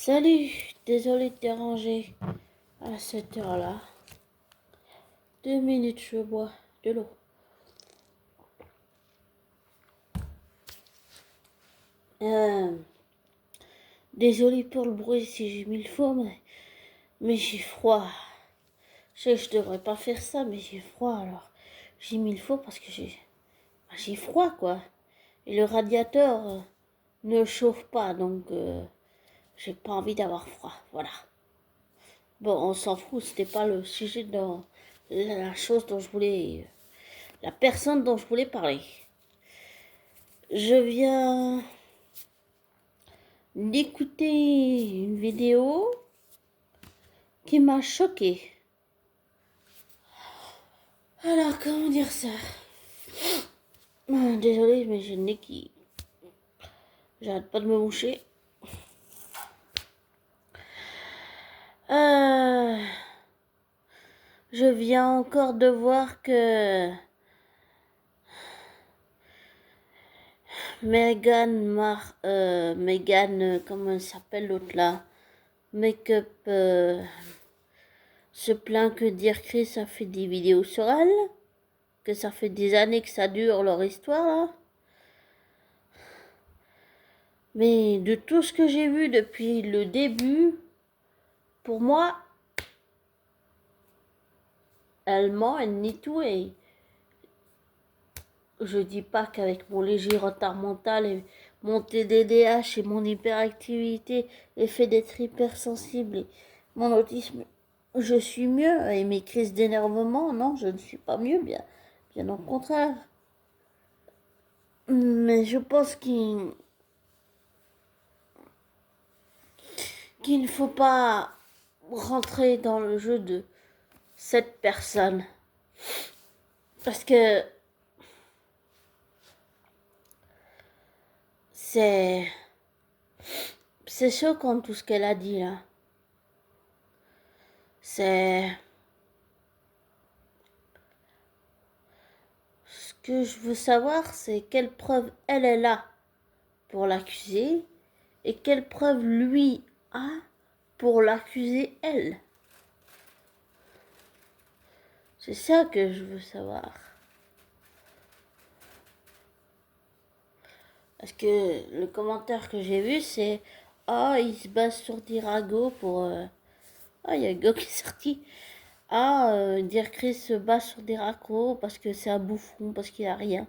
Salut, désolé de te déranger à cette heure-là. 2 minutes, je bois de l'eau. Euh, Désolé pour le bruit si j'ai mis le faux, mais j'ai froid. Je sais que je devrais pas faire ça, mais j'ai froid alors. J'ai mis le faux parce que j'ai froid quoi. Et le radiateur ne chauffe pas, donc j'ai pas envie d'avoir froid. Voilà. Bon, on s'en fout, c'était pas le sujet dans la chose dont je voulais, la personne dont je voulais parler. Je viens d'écouter une vidéo qui m'a choquée. Alors, comment dire ça? Désolée, mais j'ai le nez qui... J'arrête pas de me moucher. Euh, je viens encore de voir que Megan, comment elle s'appelle l'autre là? Make-up se plaint que Dear Chris a fait des vidéos sur elle, que ça fait des années que ça dure leur histoire là. Mais de tout ce que j'ai vu depuis le début, pour moi, elle ment, elle nie tout. Et je dis pas qu'avec mon léger retard mental et mon TDDH et mon hyperactivité, et fait d'être hypersensible et mon autisme, je suis mieux. Et mes crises d'énervement, non, je ne suis pas mieux, bien au contraire. Mais je pense qu'il ne faut pas rentrer dans le jeu de cette personne. Parce que c'est choquant tout ce qu'elle a dit là. Ce que je veux savoir, c'est quelle preuve elle est là pour l'accuser et quelle preuve lui a pour l'accuser elle. C'est ça que je veux savoir. Parce que le commentaire que j'ai vu, c'est ah, il se base sur des ragots pour. Ah, il y a un gars qui est sorti. Ah, dire Chris se base sur des ragots parce que c'est un bouffon, parce qu'il a rien.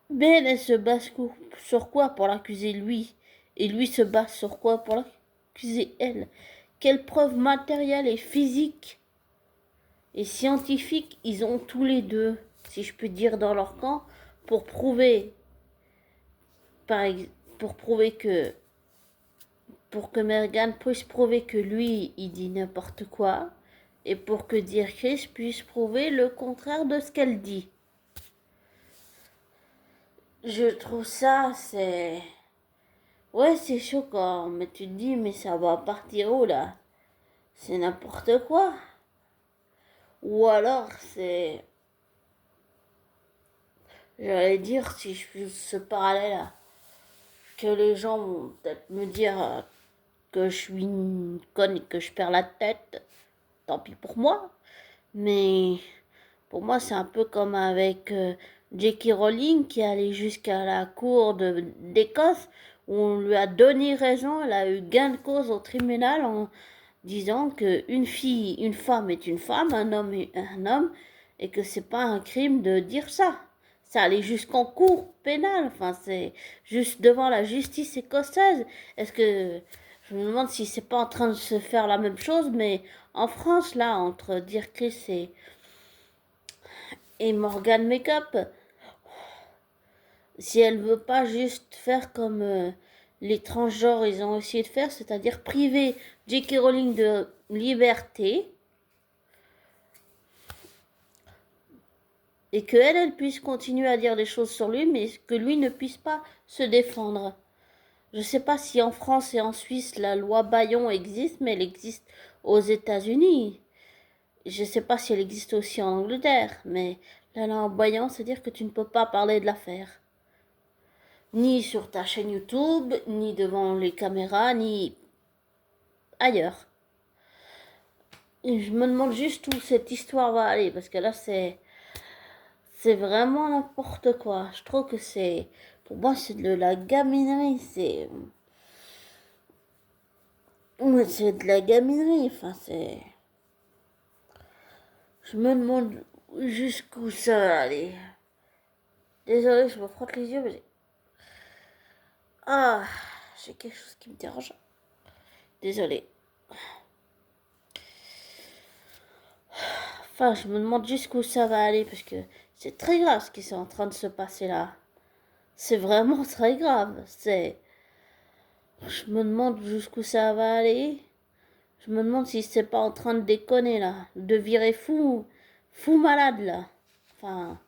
Mais elle se base sur quoi pour l'accuser lui? Et lui se base sur quoi pour l'accuser elle? Quelle preuve matérielle et physique et scientifique ils ont tous les deux, si je peux dire, dans leur camp, pour prouver, pour prouver que, pour que Megan puisse prouver que lui, il dit n'importe quoi, et pour que Dear Chris puisse prouver le contraire de ce qu'elle dit. Je trouve ça, c'est... Ouais, c'est choquant, mais tu te dis, mais ça va partir où là? C'est n'importe quoi. Ou alors c'est... J'allais dire, si je fais ce parallèle, que les gens vont peut-être me dire que je suis une conne et que je perds la tête. Tant pis pour moi. Mais pour moi, c'est un peu comme avec J.K. Rowling qui allait jusqu'à la cour d'Écosse où on lui a donné raison. Elle a eu gain de cause au tribunal en disant que une femme est une femme, un homme est un homme, et que c'est pas un crime de dire ça. Ça allait jusqu'en cour pénale, enfin c'est juste devant la justice écossaise. Est-ce que je me demande si c'est pas en train de se faire la même chose, mais en France là, entre Dear Chris et Morgan Makeup, si elle veut pas juste faire comme les transgenres ils ont essayé de faire, c'est-à-dire priver J.K. Rowling de liberté, et que elle puisse continuer à dire des choses sur lui, mais que lui ne puisse pas se défendre. Je ne sais pas si en France et en Suisse la loi Bayon existe, mais elle existe aux États-Unis. Je ne sais pas si elle existe aussi en Angleterre, mais la loi Bayon, c'est dire que tu ne peux pas parler de l'affaire. ni sur ta chaîne YouTube, ni devant les caméras, ni ailleurs. Et je me demande juste où cette histoire va aller, parce que là, c'est vraiment n'importe quoi. Je trouve que pour moi, c'est de la gaminerie, c'est de la gaminerie, enfin, je me demande jusqu'où ça va aller. Désolée, je me frotte les yeux, mais ah, j'ai quelque chose qui me dérange. Désolée. Enfin, je me demande jusqu'où ça va aller, parce que c'est très grave ce qui est en train de se passer là. C'est vraiment très grave. Je me demande jusqu'où ça va aller. Je me demande si c'est pas en train de déconner là, de virer fou malade là. Enfin,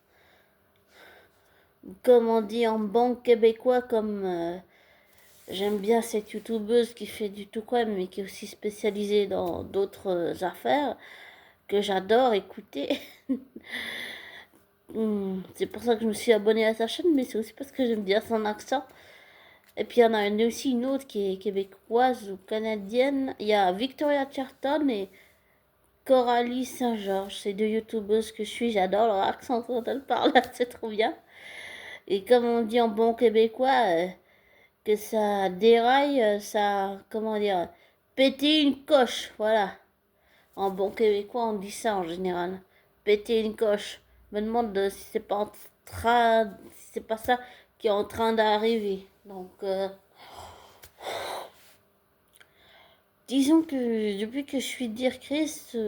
comme on dit en bon québécois, comme j'aime bien cette youtubeuse qui fait du tout quoi, mais qui est aussi spécialisée dans d'autres affaires que j'adore écouter. C'est pour ça que je me suis abonnée à sa chaîne, mais c'est aussi parce que j'aime bien son accent. Et puis il y en a aussi une autre qui est québécoise ou canadienne. Il y a Victoria Charlton et Coralie Saint-Georges. C'est deux youtubeuses que je suis. J'adore leur accent quand elles parlent, c'est trop bien. Et comme on dit en bon québécois, que ça déraille, ça, comment dire, péter une coche, voilà. En bon québécois, on dit ça en général. Péter une coche. Je me demande si c'est pas si c'est pas ça qui est en train d'arriver. Donc, disons que depuis que je suis dire Christ,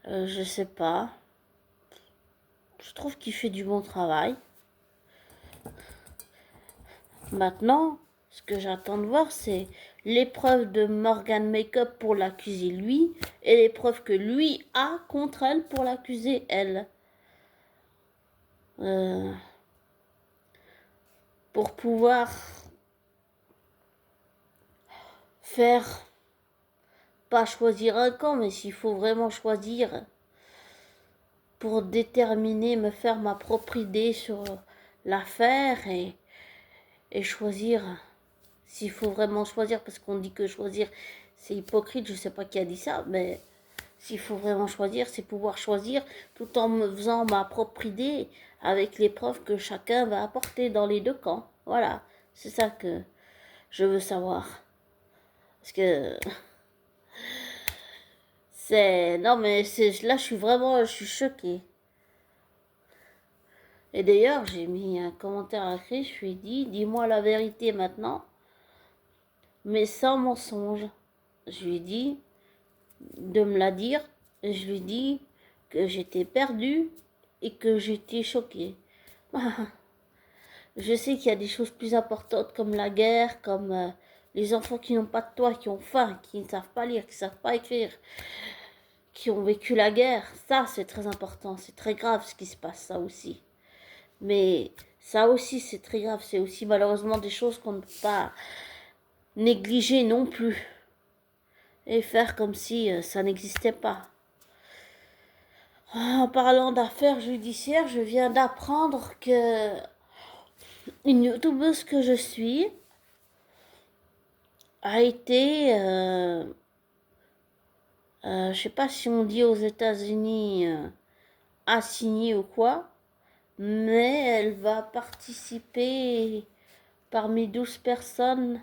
je sais pas. Je trouve qu'il fait du bon travail. Maintenant, ce que j'attends de voir, c'est l'épreuve de Morgan Makeup pour l'accuser lui et l'épreuve que lui a contre elle pour l'accuser elle. Pour pouvoir faire, pas choisir un camp, mais s'il faut vraiment choisir, pour déterminer, me faire ma propre idée sur l'affaire et choisir, s'il faut vraiment choisir, parce qu'on dit que choisir c'est hypocrite, je sais pas qui a dit ça, mais s'il faut vraiment choisir, c'est pouvoir choisir tout en me faisant ma propre idée avec les preuves que chacun va apporter dans les deux camps. Voilà, c'est ça que je veux savoir. Parce que non mais là je suis choquée. Et d'ailleurs, j'ai mis un commentaire écrit, je lui ai dit, dis-moi la vérité maintenant, mais sans mensonge. Je lui ai dit de me la dire, et je lui ai dit que j'étais perdue et que j'étais choquée. Je sais qu'il y a des choses plus importantes comme la guerre, comme les enfants qui n'ont pas de toit, qui ont faim, qui ne savent pas lire, qui ne savent pas écrire, qui ont vécu la guerre. Ça, c'est très important, c'est très grave ce qui se passe, ça aussi. Mais ça aussi, c'est très grave. C'est aussi malheureusement des choses qu'on ne peut pas négliger non plus. Et faire comme si ça n'existait pas. En parlant d'affaires judiciaires, je viens d'apprendre que une youtubeuse que je suis a été, je sais pas si on dit aux États-Unis assignée ou quoi, mais elle va participer parmi 12 personnes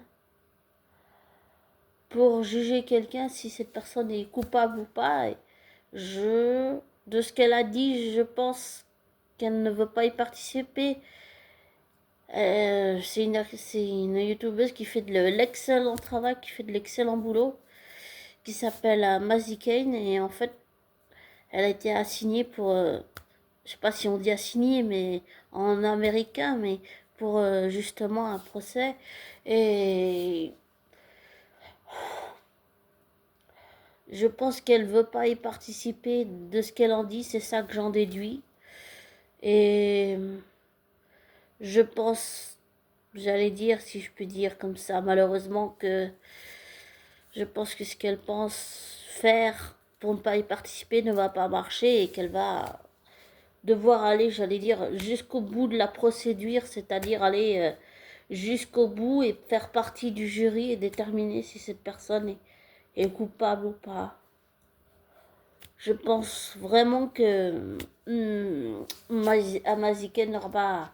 pour juger quelqu'un si cette personne est coupable ou pas. Et de ce qu'elle a dit, je pense qu'elle ne veut pas y participer. C'est une youtubeuse qui fait de l'excellent travail, qui fait de l'excellent boulot, qui s'appelle Mazzy Kane. Et en fait, elle a été assignée pour, je sais pas si on dit assignée, mais en américain, mais pour justement un procès. Et je pense qu'elle veut pas y participer de ce qu'elle en dit, c'est ça que j'en déduis. Et je pense, j'allais dire, si je puis dire comme ça, malheureusement que je pense que ce qu'elle pense faire pour ne pas y participer ne va pas marcher et qu'elle va devoir aller, j'allais dire, jusqu'au bout de la procédure, c'est-à-dire aller jusqu'au bout et faire partie du jury et déterminer si cette personne est coupable ou pas. Je pense vraiment que Amaziken n'aura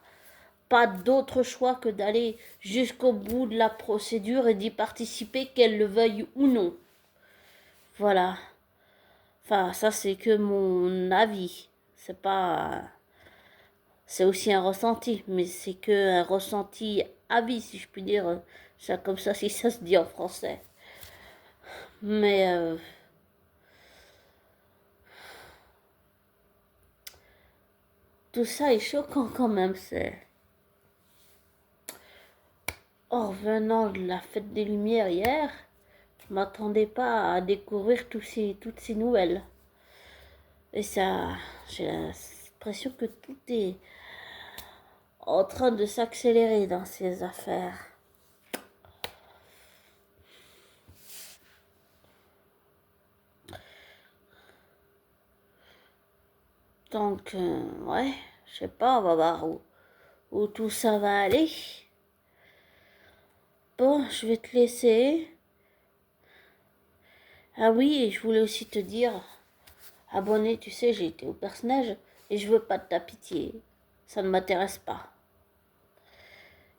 pas d'autre choix que d'aller jusqu'au bout de la procédure et d'y participer, qu'elle le veuille ou non. Voilà. Enfin, ça c'est que mon avis. C'est pas... C'est aussi un ressenti, mais c'est que un ressenti avis, si je puis dire. Ça comme ça, si ça se dit en français. Mais... tout ça est choquant quand même, c'est... En revenant de la fête des Lumières hier, je m'attendais pas à découvrir toutes ces nouvelles. Et ça, j'ai l'impression que tout est en train de s'accélérer dans ces affaires. Donc, ouais, je sais pas, on va voir où tout ça va aller. Bon, je vais te laisser. Ah oui, et je voulais aussi te dire, abonné, tu sais, j'ai été au personnage et je veux pas de ta pitié. Ça ne m'intéresse pas.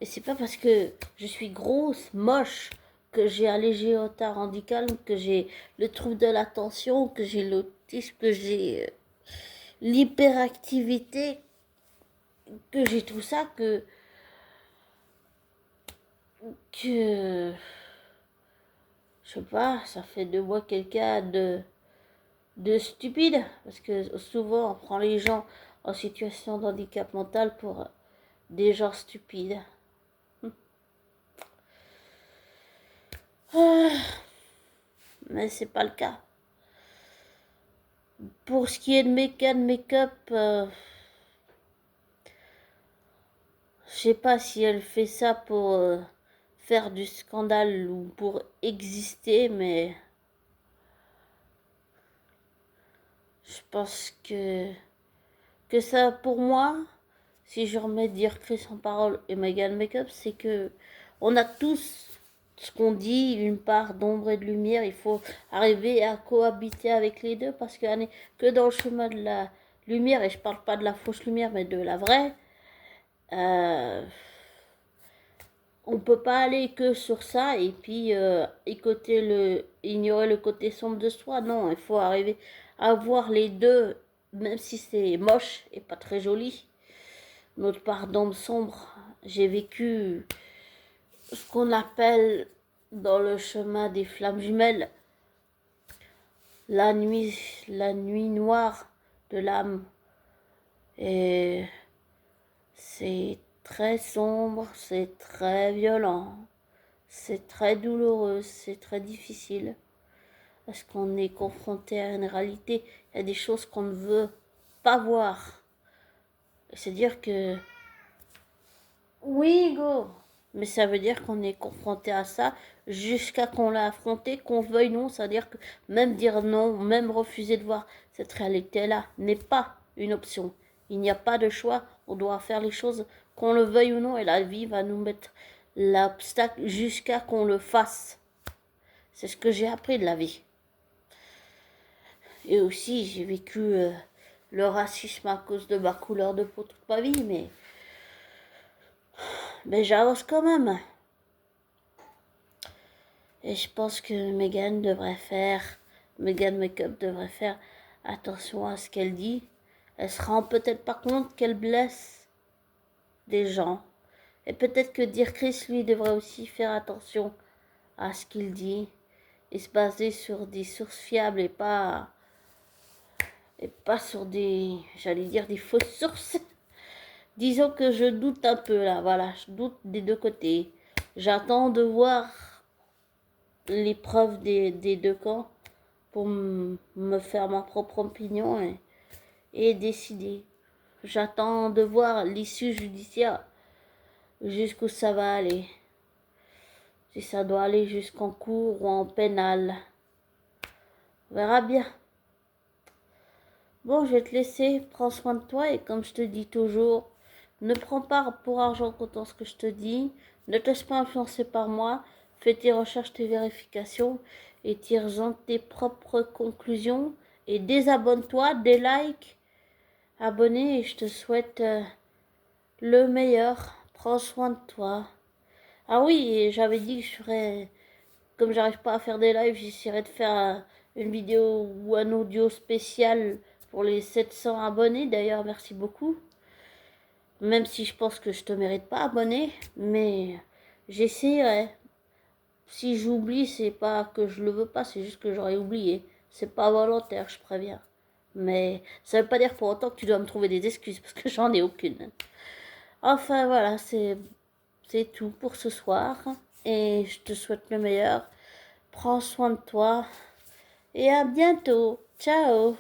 Et c'est pas parce que je suis grosse, moche, que j'ai un léger retard handical, que j'ai le trouble de l'attention, que j'ai l'autisme, que j'ai l'hyperactivité, que j'ai tout ça, que je sais pas, ça fait de moi quelqu'un de stupide, parce que souvent on prend les gens en situation de handicap mental pour des gens stupides. Mais c'est pas le cas. Pour ce qui est de mes cas de make-up, je sais pas si elle fait ça pour faire du scandale ou pour exister, mais je pense que ça, pour moi, si je remets dire Chris en parole et Meghan Makeup, c'est que on a tous ce qu'on dit, une part d'ombre et de lumière. Il faut arriver à cohabiter avec les deux parce qu'on n'est que dans le chemin de la lumière, et je parle pas de la fausse lumière, mais de la vraie. On peut pas aller que sur ça et puis ignorer le côté sombre de soi. Non, il faut arriver à voir les deux, même si c'est moche et pas très joli. Notre part d'ombre sombre. J'ai vécu ce qu'on appelle dans le chemin des flammes jumelles la nuit noire de l'âme. Et c'est très sombre, c'est très violent, c'est très douloureux, c'est très difficile. Parce qu'on est confronté à une réalité, il y a des choses qu'on ne veut pas voir. C'est-à-dire que oui, go. Mais ça veut dire qu'on est confronté à ça jusqu'à qu'on l'a affronté, qu'on veuille non. C'est-à-dire que même dire non, même refuser de voir cette réalité-là n'est pas une option. Il n'y a pas de choix. On doit faire les choses qu'on le veuille ou non. Et la vie va nous mettre l'obstacle jusqu'à qu'on le fasse. C'est ce que j'ai appris de la vie. Et aussi, j'ai vécu le racisme à cause de ma couleur de peau toute ma vie. Mais j'avance quand même. Et je pense que Meghan Makeup devrait faire attention à ce qu'elle dit. Elle se rend peut-être pas compte qu'elle blesse des gens. Et peut-être que Dear Chris, lui, devrait aussi faire attention à ce qu'il dit et se baser sur des sources fiables et pas sur j'allais dire des fausses sources. Disons que je doute un peu là, voilà, je doute des deux côtés. J'attends de voir les preuves des deux camps pour me faire ma propre opinion et décider. J'attends de voir l'issue judiciaire, jusqu'où ça va aller. Si ça doit aller jusqu'en cour ou en pénal. On verra bien. Bon, je vais te laisser. Prends soin de toi et comme je te dis toujours, ne prends pas pour argent comptant ce que je te dis. Ne te laisse pas influencer par moi. Fais tes recherches, tes vérifications et tire-en tes propres conclusions. Et désabonne-toi, des likes, abonnez et je te souhaite le meilleur. Prends soin de toi. Ah oui, et j'avais dit que je ferais, comme j'arrive pas à faire des lives, j'essaierai de faire une vidéo ou un audio spécial pour les 700 abonnés. D'ailleurs, merci beaucoup. Même si je pense que je te mérite pas abonné, mais j'essaierai. Si j'oublie, c'est pas que je le veux pas, c'est juste que j'aurais oublié. C'est pas volontaire, je préviens. Mais ça veut pas dire pour autant que tu dois me trouver des excuses, parce que j'en ai aucune. Enfin voilà, c'est tout pour ce soir. Et je te souhaite le meilleur. Prends soin de toi. Et à bientôt. Ciao.